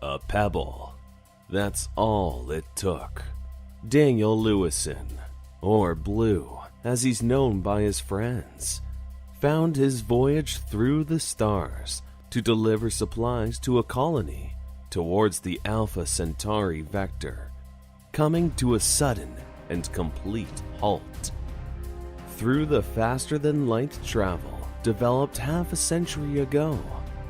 A pebble. That's all it took. Daniel Lewison, or Blue, as he's known by his friends, found his voyage through the stars to deliver supplies to a colony towards the Alpha Centauri vector, coming to a sudden and complete halt. Through the faster-than-light travel developed half a century ago,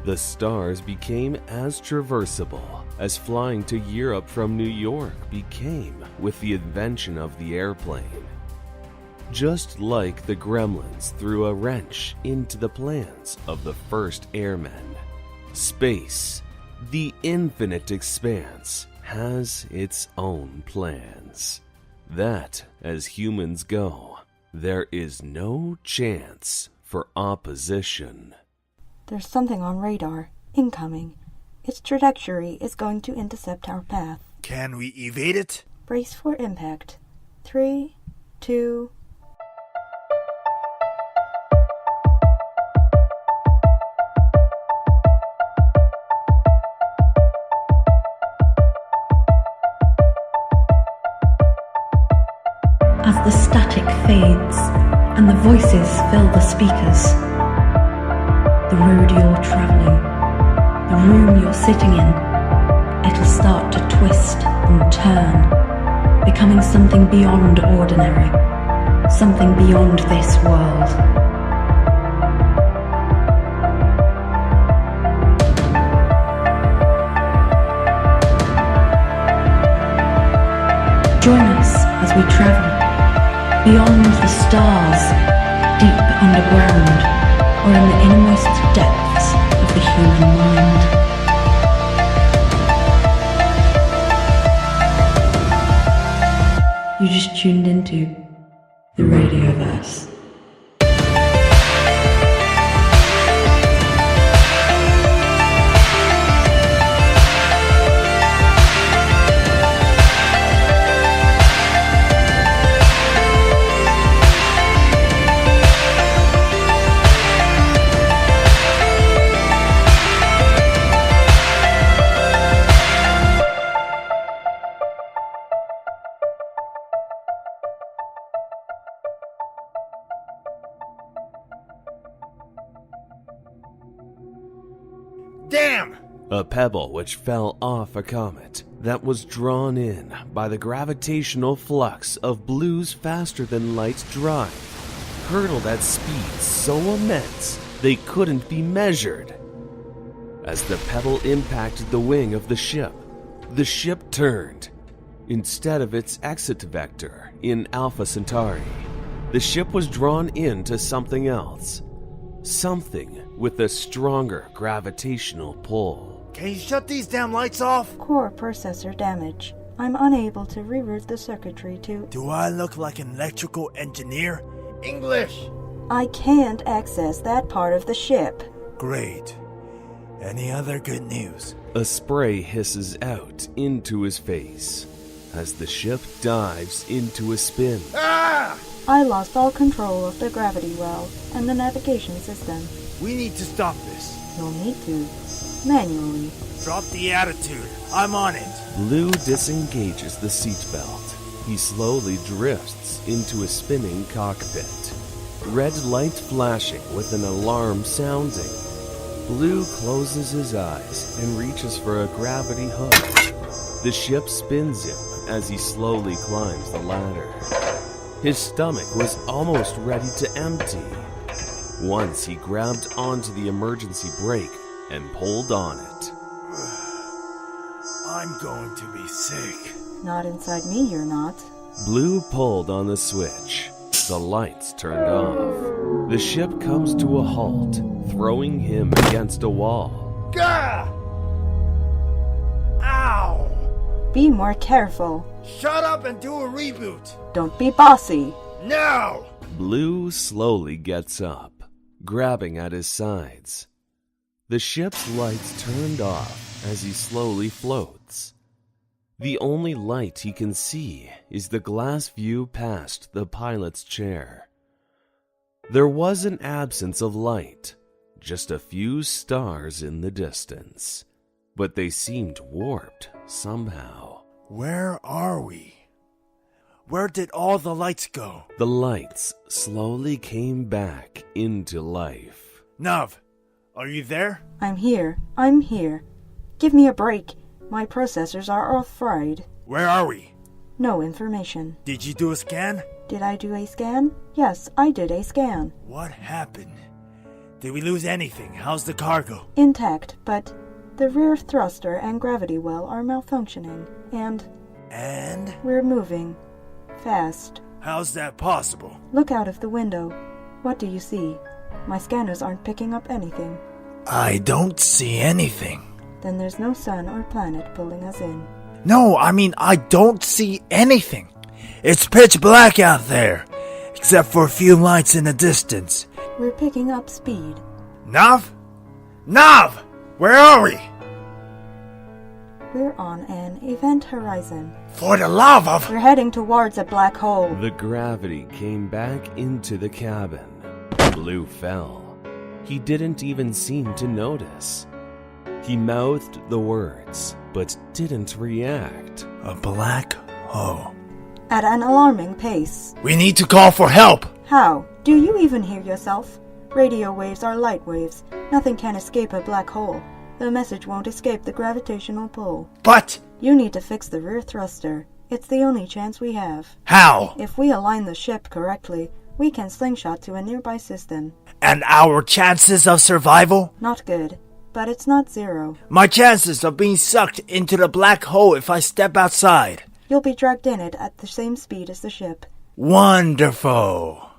the stars became as traversable as flying to Europe from New York became with the invention of the airplane. Just like the gremlins threw a wrench into the plans of the first airmen, space, the infinite expanse, has its own plans. That, as humans go, there is no chance for opposition. There's something on radar. Incoming. Its trajectory is going to intercept our path. Can we evade it? Brace for impact. 3, 2... As the static fades and the voices fill the speakers, the road you're traveling, the room you're sitting in, it'll start to twist and turn, becoming something beyond ordinary, something beyond this world. Join us as we travel beyond the stars, deep underground, or in the innermost depths of the human mind. You just tuned into the Radioverse. Damn! A pebble which fell off a comet that was drawn in by the gravitational flux of Blue's faster-than-light drive hurtled at speeds so immense they couldn't be measured. As the pebble impacted the wing of the ship turned. Instead of its exit vector in Alpha Centauri, the ship was drawn into something else. Something with a stronger gravitational pull. Can you shut these damn lights off? Core processor damage. I'm unable to reroute the circuitry to... Do I look like an electrical engineer? English! I can't access that part of the ship. Great. Any other good news? A spray hisses out into his face as the ship dives into a spin. Ah! I lost all control of the gravity well and the navigation system. We need to stop this. You'll need to. Manually. Drop the attitude. I'm on it. Blue disengages the seatbelt. He slowly drifts into a spinning cockpit. Red light flashing with an alarm sounding. Blue closes his eyes and reaches for a gravity hook. The ship spins him as he slowly climbs the ladder. His stomach was almost ready to empty. Once he grabbed onto the emergency brake and pulled on it. I'm going to be sick. Not inside me, you're not. Blue pulled on the switch. The lights turned off. The ship comes to a halt, throwing him against a wall. Gah! Ow! Be more careful. Shut up and do a reboot. Don't be bossy. No! Blue slowly gets up, grabbing at his sides. The ship's lights turned off as he slowly floats. The only light he can see is the glass view past the pilot's chair. There was an absence of light, just a few stars in the distance. but they seemed warped somehow. Where are we? Where did all the lights go? The lights slowly came back into life. Nav, are you there? I'm here. Give me a break. My processors are all fried. Where are we? No information. Did you do a scan? Did I do a scan? Yes, I did a scan. What happened? Did we lose anything? How's the cargo? Intact, but the rear thruster and gravity well are malfunctioning, and we're moving. Fast. How's that possible? Look out of the window. What do you see? My scanners aren't picking up anything. I don't see anything. Then there's no sun or planet pulling us in. No, I don't see anything. It's pitch black out there, except for a few lights in the distance. We're picking up speed. Nav? Nav! Where are we? We're on an event horizon. For the love of... We're heading towards a black hole. The gravity came back into the cabin. Blue fell. He didn't even seem to notice. He mouthed the words, but didn't react. A black hole. At an alarming pace. We need to call for help. How? Do you even hear yourself? Radio waves are light waves. Nothing can escape a black hole. The message won't escape the gravitational pull. But... You need to fix the rear thruster. It's the only chance we have. How? If we align the ship correctly, we can slingshot to a nearby system. And our chances of survival? Not good, but it's not zero. My chances of being sucked into the black hole if I step outside. You'll be dragged in it at the same speed as the ship. Wonderful.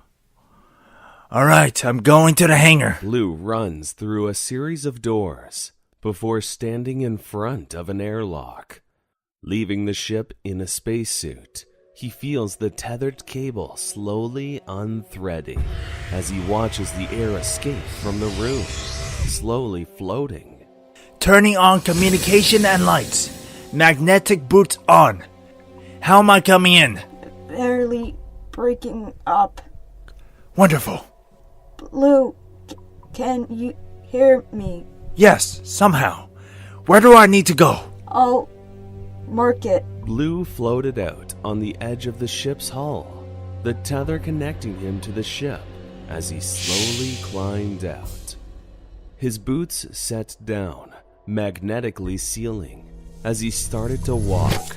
Alright, I'm going to the hangar. Blue runs through a series of doors before standing in front of an airlock. Leaving the ship in a spacesuit, he feels the tethered cable slowly unthreading as he watches the air escape from the room, slowly floating. Turning on communication and lights. Magnetic boots on. How am I coming in? Barely breaking up. Wonderful. Blue, can you hear me? Yes, somehow. Where do I need to go? I'll mark it. Blue floated out on the edge of the ship's hull, the tether connecting him to the ship as he slowly climbed out. His boots set down, magnetically sealing, as he started to walk.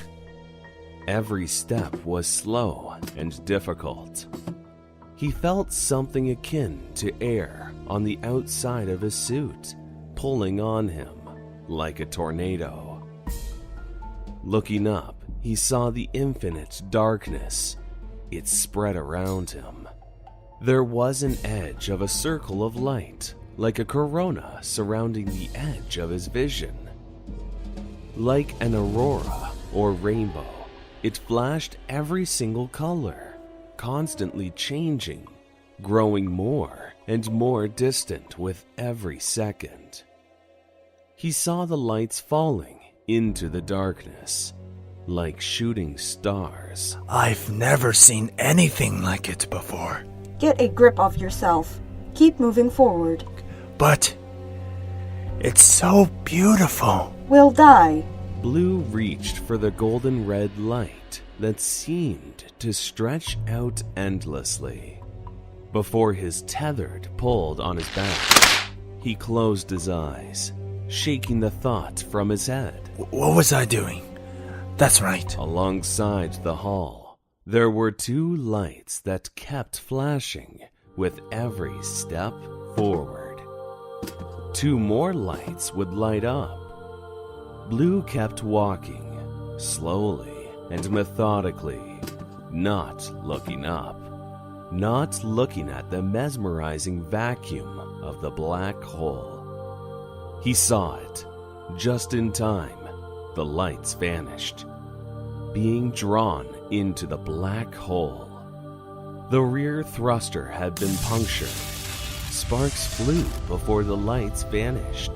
Every step was slow and difficult. He felt something akin to air on the outside of his suit, pulling on him like a tornado. Looking up, he saw the infinite darkness. It spread around him. There was an edge of a circle of light, like a corona surrounding the edge of his vision. Like an aurora or rainbow, it flashed every single color, constantly changing, growing more and more distant with every second. He saw the lights falling into the darkness, like shooting stars. I've never seen anything like it before. Get a grip of yourself. Keep moving forward. But it's so beautiful. We'll die. Blue reached for the golden red light that seemed to stretch out endlessly. Before his tethered pulled on his back, he closed his eyes, shaking the thought from his head. What was I doing? That's right. Alongside the hull, there were two lights that kept flashing with every step forward. Two more lights would light up. Blue kept walking, slowly and methodically, not looking up, not looking at the mesmerizing vacuum of the black hole. He saw it. Just in time, the lights vanished, being drawn into the black hole. The rear thruster had been punctured. Sparks flew before the lights vanished.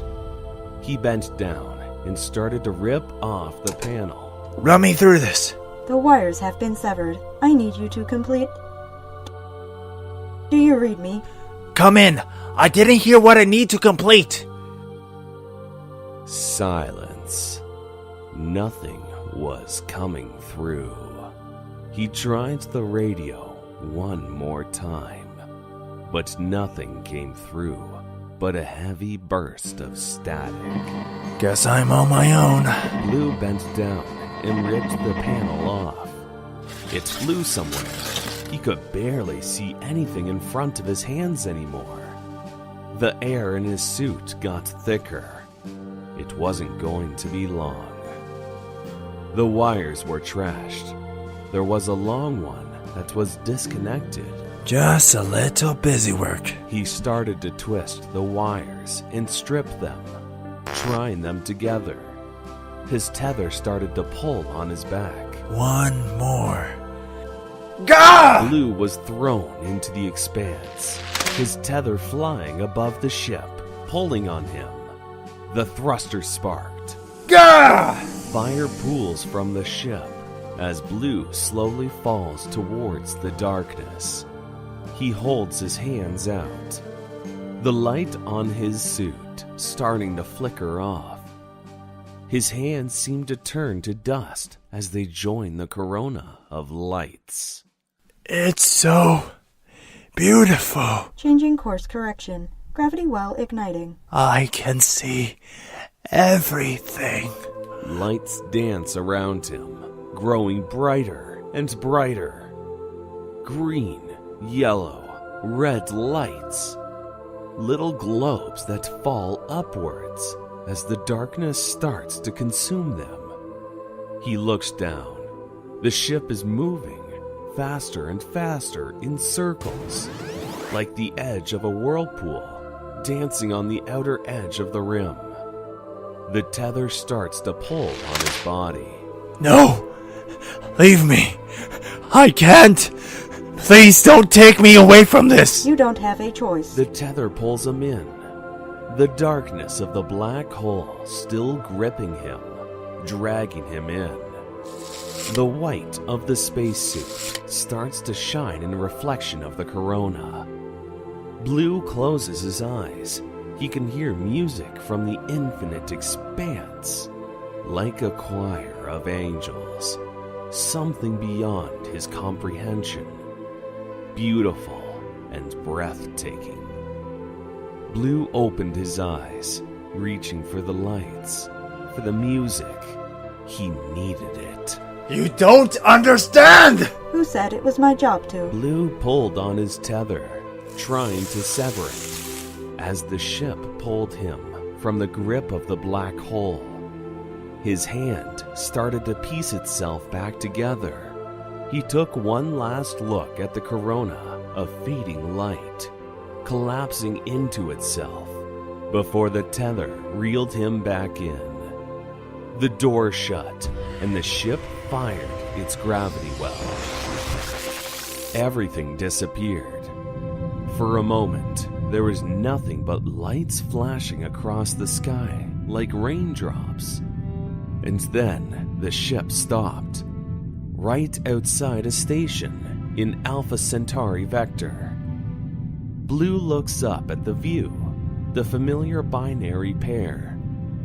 He bent down and started to rip off the panel. Run me through this. The wires have been severed. I need you to complete... Do you read me? Come in. I didn't hear what I need to complete. Silence. Nothing was coming through. He tried the radio one more time, but nothing came through but a heavy burst of static. Guess I'm on my own. Blue bent down and ripped the panel off. It flew somewhere. He could barely see anything in front of his hands anymore. The air in his suit got thicker. It wasn't going to be long. The wires were trashed. There was a long one that was disconnected. Just a little busy work. He started to twist the wires and strip them, trying them together. His tether started to pull on his back. One more. Gah! Blue was thrown into the expanse, his tether flying above the ship, pulling on him. The thruster sparked. Gah! Fire pools from the ship as Blue slowly falls towards the darkness. He holds his hands out. The light on his suit starting to flicker off. His hands seem to turn to dust as they join the corona of lights. It's so beautiful. Changing course correction. Gravity well igniting. I can see everything. Lights dance around him, growing brighter and brighter. Green, yellow, red lights. Little globes that fall upwards as the darkness starts to consume them. He looks down. The ship is moving faster and faster in circles, like the edge of a whirlpool, dancing on the outer edge of the rim. The tether starts to pull on his body. No! Leave me! I can't! Please don't take me away from this! You don't have a choice. The tether pulls him in. The darkness of the black hole still gripping him, dragging him in. The white of the spacesuit starts to shine in reflection of the corona. Blue closes his eyes. He can hear music from the infinite expanse, like a choir of angels, something beyond his comprehension, beautiful and breathtaking. Blue opened his eyes, reaching for the lights, for the music. He needed it. You don't understand! Who said it was my job to? Blue pulled on his tether, trying to sever it, as the ship pulled him from the grip of the black hole. His hand started to piece itself back together. He took one last look at the corona of fading light, collapsing into itself before the tether reeled him back in. The door shut, and the ship fired its gravity well. Everything disappeared. For a moment, there was nothing but lights flashing across the sky like raindrops. And then the ship stopped, right outside a station in Alpha Centauri Vector. Blue looks up at the view, the familiar binary pair.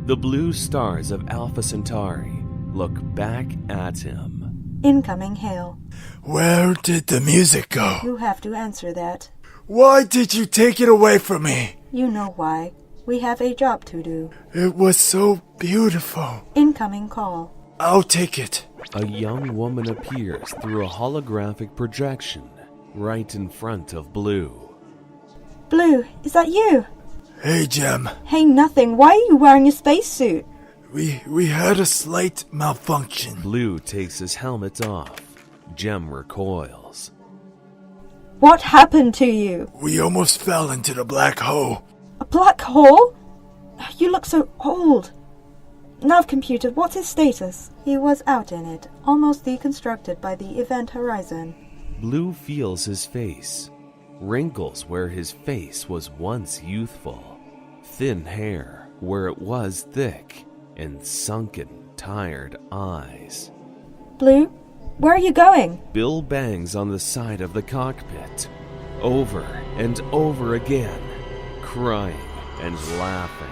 The blue stars of Alpha Centauri look back at him. Incoming hail. Where did the music go? You have to answer that. Why did you take it away from me? You know why. We have a job to do. It was so beautiful. Incoming call. I'll take it. A young woman appears through a holographic projection right in front of Blue. Blue, is that you? Hey, Jem. Hey, nothing. Why are you wearing a spacesuit? We had a slight malfunction. Blue takes his helmet off. Jem recoils. What happened to you? We almost fell into the black hole. A black hole? You look so old. Nav computer, what's his status? He was out in it, almost deconstructed by the event horizon. Blue feels his face. Wrinkles where his face was once youthful. Thin hair where it was thick. And sunken, tired eyes. Blue, where are you going? Bill bangs on the side of the cockpit, over and over again, crying and laughing.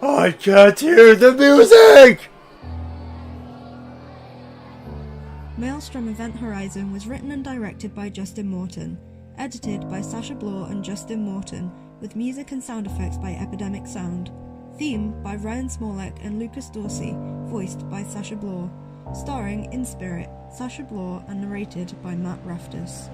I can't hear the music! Maelstrom Event Horizon was written and directed by Justin Morton, edited by Sasha Bloor and Justin Morton, with music and sound effects by Epidemic Sound. Theme by Ryan Smolek and Lucas Dorsey, voiced by Sasha Bloor. Starring in spirit, Sasha Bloor, and narrated by Matt Rafters.